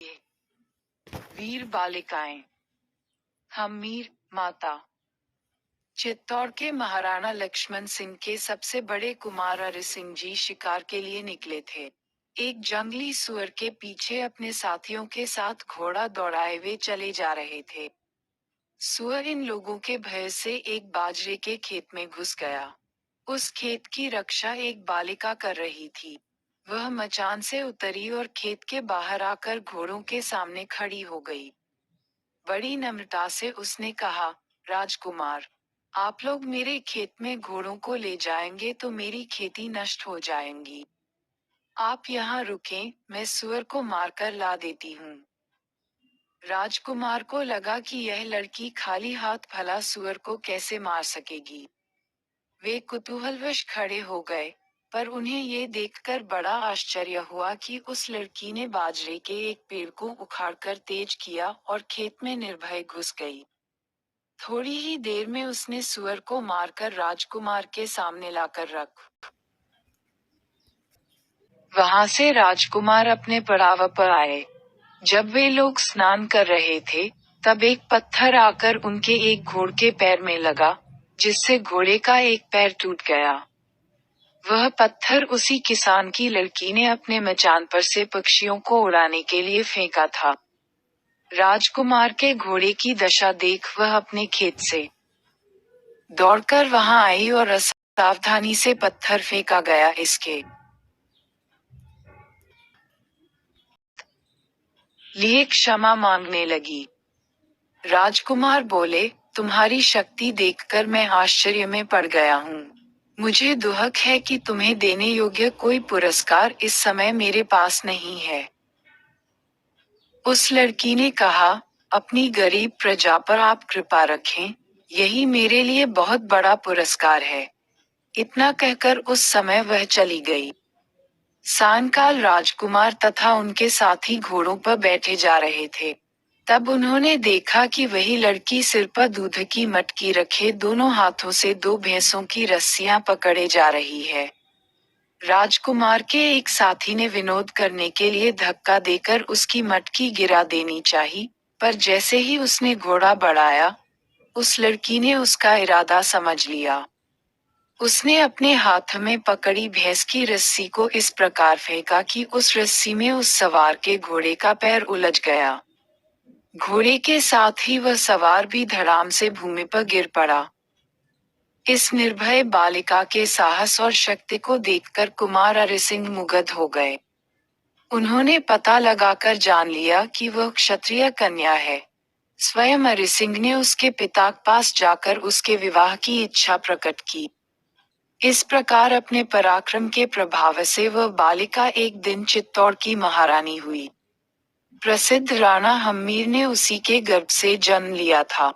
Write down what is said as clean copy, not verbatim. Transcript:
वीर बालिकाएं। हम्मीर, माता। चित्तौड़ के महाराणा लक्ष्मण सिंह के सबसे बड़े कुमार अरि सिंह जी शिकार के लिए निकले थे। एक जंगली सुअर के पीछे अपने साथियों के साथ घोड़ा दौड़ाए वे चले जा रहे थे। सुअर इन लोगों के भय से एक बाजरे के खेत में घुस गया। उस खेत की रक्षा एक बालिका कर रही थी। वह मचान से उतरी और खेत के बाहर आकर घोड़ों के सामने खड़ी हो गई। बड़ी नम्रता से उसने कहा, राजकुमार, आप लोग मेरे खेत में घोड़ों को ले जाएंगे तो मेरी खेती नष्ट हो जाएंगी। आप यहाँ रुकें, मैं सुअर को मारकर ला देती हूँ। राजकुमार को लगा कि यह लड़की खाली हाथ भला सुअर को कैसे मार सकेगी। वे कुतूहलवश खड़े हो गए, पर उन्हें ये देखकर बड़ा आश्चर्य हुआ कि उस लड़की ने बाजरे के एक पेड़ को उखाड़कर तेज किया और खेत में निर्भय घुस गई। थोड़ी ही देर में उसने सुअर को मारकर राजकुमार के सामने लाकर रख। वहां से राजकुमार अपने पड़ाव पर आए। जब वे लोग स्नान कर रहे थे, तब एक पत्थर आकर उनके एक घोड़े के पैर में लगा, जिससे घोड़े का एक पैर टूट गया। वह पत्थर उसी किसान की लड़की ने अपने मचान पर से पक्षियों को उड़ाने के लिए फेंका था। राजकुमार के घोड़े की दशा देख वह अपने खेत से दौड़कर वहां आई और असावधानी से पत्थर फेंका गया इसके लिए क्षमा मांगने लगी। राजकुमार बोले, तुम्हारी शक्ति देखकर मैं आश्चर्य में पड़ गया हूँ। मुझे दुहक है कि तुम्हें देने योग्य कोई पुरस्कार इस समय मेरे पास नहीं है। उस लड़की ने कहा, अपनी गरीब प्रजा पर आप कृपा रखें, यही मेरे लिए बहुत बड़ा पुरस्कार है। इतना कहकर उस समय वह चली गई। सायंकाल राजकुमार तथा उनके साथी घोड़ों पर बैठे जा रहे थे। तब उन्होंने देखा कि वही लड़की सिर पर दूध की मटकी रखे दोनों हाथों से दो भैंसों की रस्सियां पकड़े जा रही है। राजकुमार के एक साथी ने विनोद करने के लिए धक्का देकर उसकी मटकी गिरा देनी चाहिए, पर जैसे ही उसने घोड़ा बढ़ाया, उस लड़की ने उसका इरादा समझ लिया। उसने अपने हाथ में पकड़ी भैंस की रस्सी को इस प्रकार फेंका कि उस रस्सी में उस सवार के घोड़े का पैर उलझ गया। घोड़े के साथ ही वह सवार भी धड़ाम से भूमि पर गिर पड़ा। इस निर्भय बालिका के साहस और शक्ति को देखकर कुमार अरि सिंह मुग्ध हो गए। उन्होंने पता लगाकर जान लिया कि वह क्षत्रिय कन्या है। स्वयं अरि सिंह ने उसके पिता के पास जाकर उसके विवाह की इच्छा प्रकट की। इस प्रकार अपने पराक्रम के प्रभाव से वह बालिका एक दिन चित्तौड़ की महारानी हुई। प्रसिद्ध राणा हम्मीर ने उसी के गर्भ से जन्म लिया था।